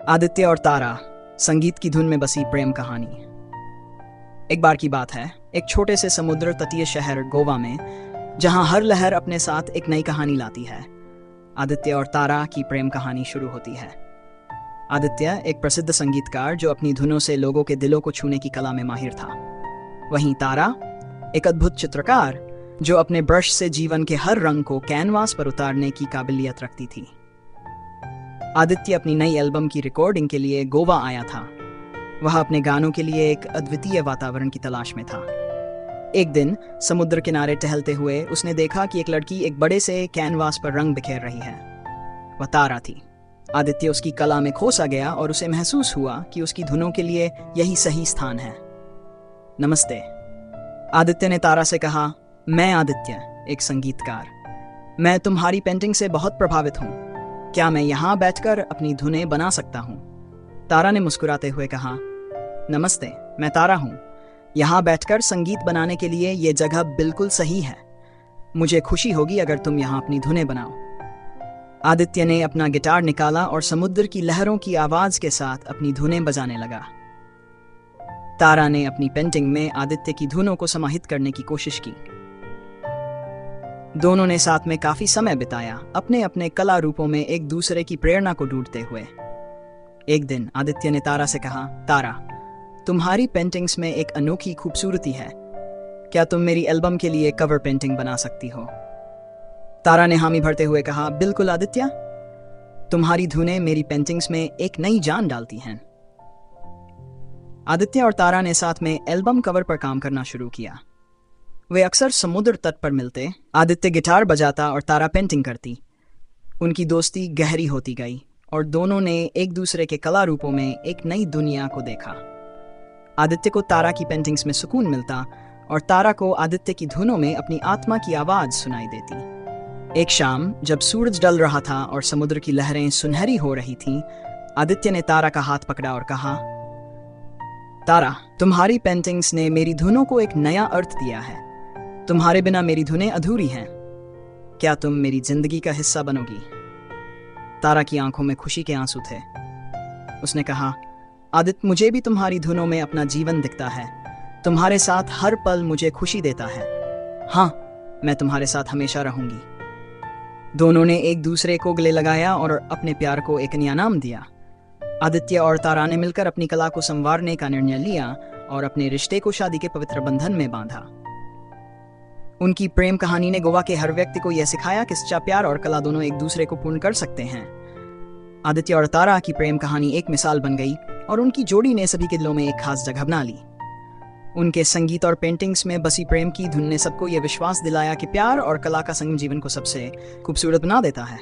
आदित्य और तारा, संगीत की धुन में बसी प्रेम कहानी। एक बार की बात है, एक छोटे से समुद्र तटीय शहर गोवा में, जहां हर लहर अपने साथ एक नई कहानी लाती है। आदित्य और तारा की प्रेम कहानी शुरू होती है। आदित्य एक प्रसिद्ध संगीतकार जो अपनी धुनों से लोगों के दिलों को छूने की कला में माहिर था। वहीं तारा एक अद्भुत चित्रकार जो अपने ब्रश से जीवन के हर रंग को कैनवास पर उतारने की काबिलियत रखती थी। आदित्य अपनी नई एल्बम की रिकॉर्डिंग के लिए गोवा आया था। वह अपने गानों के लिए एक अद्वितीय वातावरण की तलाश में था। एक दिन समुद्र किनारे टहलते हुए उसने देखा कि एक लड़की एक बड़े से कैनवास पर रंग बिखेर रही है। वह तारा थी। आदित्य उसकी कला में खो सा गया और उसे महसूस हुआ कि उसकी धुनों के लिए यही सही स्थान है। नमस्ते, आदित्य ने तारा से कहा। मैं आदित्य, एक संगीतकार। मैं तुम्हारी पेंटिंग से बहुत प्रभावित हूँ। क्या मैं यहाँ बैठकर अपनी धुनें बना सकता हूँ? तारा ने मुस्कुराते हुए कहा। नमस्ते, मैं तारा हूँ। यहाँ बैठकर संगीत बनाने के लिए ये जगह बिल्कुल सही है। मुझे खुशी होगी अगर तुम यहाँ अपनी धुनें बनाओ। आदित्य ने अपना गिटार निकाला और समुद्र की लहरों की आवाज के साथ अपनी धुनें बजाने लगा। तारा ने अपनी पेंटिंग में आदित्य की धुनों को समाहित करने की कोशिश की। दोनों ने साथ में काफी समय बिताया, अपने अपने कला रूपों में एक दूसरे की प्रेरणा को ढूंढते हुए। एक दिन आदित्य ने तारा से कहा, तारा, तुम्हारी पेंटिंग्स में एक अनोखी खूबसूरती है। क्या तुम मेरी एल्बम के लिए कवर पेंटिंग बना सकती हो? तारा ने हामी भरते हुए कहा, बिल्कुल आदित्य। तुम्हारी धुनें मेरी पेंटिंग्स में एक नई जान डालती हैं। आदित्य और तारा ने साथ में एल्बम कवर पर काम करना शुरू किया। वे अक्सर समुद्र तट पर मिलते। आदित्य गिटार बजाता और तारा पेंटिंग करती। उनकी दोस्ती गहरी होती गई और दोनों ने एक दूसरे के कला रूपों में एक नई दुनिया को देखा। आदित्य को तारा की पेंटिंग्स में सुकून मिलता और तारा को आदित्य की धुनों में अपनी आत्मा की आवाज सुनाई देती। एक शाम जब सूरज ढल रहा था और समुद्र की लहरें सुनहरी हो रही थीं, आदित्य ने तारा का हाथ पकड़ा और कहा, तारा, तुम्हारी पेंटिंग्स ने मेरी धुनों को एक नया अर्थ दिया है। तुम्हारे बिना मेरी धुनें अधूरी हैं। क्या तुम मेरी जिंदगी का हिस्सा बनोगी? तारा की आंखों में खुशी के आंसू थे। उसने कहा, आदित्य, मुझे भी तुम्हारी धुनों में अपना जीवन दिखता है। तुम्हारे साथ हर पल मुझे खुशी देता है। हाँ, मैं तुम्हारे साथ हमेशा रहूंगी। दोनों ने एक दूसरे को गले लगाया और अपने प्यार को एक नया नाम दिया। आदित्य और तारा ने मिलकर अपनी कला को संवारने का निर्णय लिया और अपने रिश्ते को शादी के पवित्र बंधन में बांधा। उनकी प्रेम कहानी ने गोवा के हर व्यक्ति को यह सिखाया कि सच्चा प्यार और कला दोनों एक दूसरे को पूर्ण कर सकते हैं। आदित्य और तारा की प्रेम कहानी एक मिसाल बन गई और उनकी जोड़ी ने सभी के दिलों में एक खास जगह बना ली। उनके संगीत और पेंटिंग्स में बसी प्रेम की धुन ने सबको यह विश्वास दिलाया कि प्यार और कला का संगम जीवन को सबसे खूबसूरत बना देता है।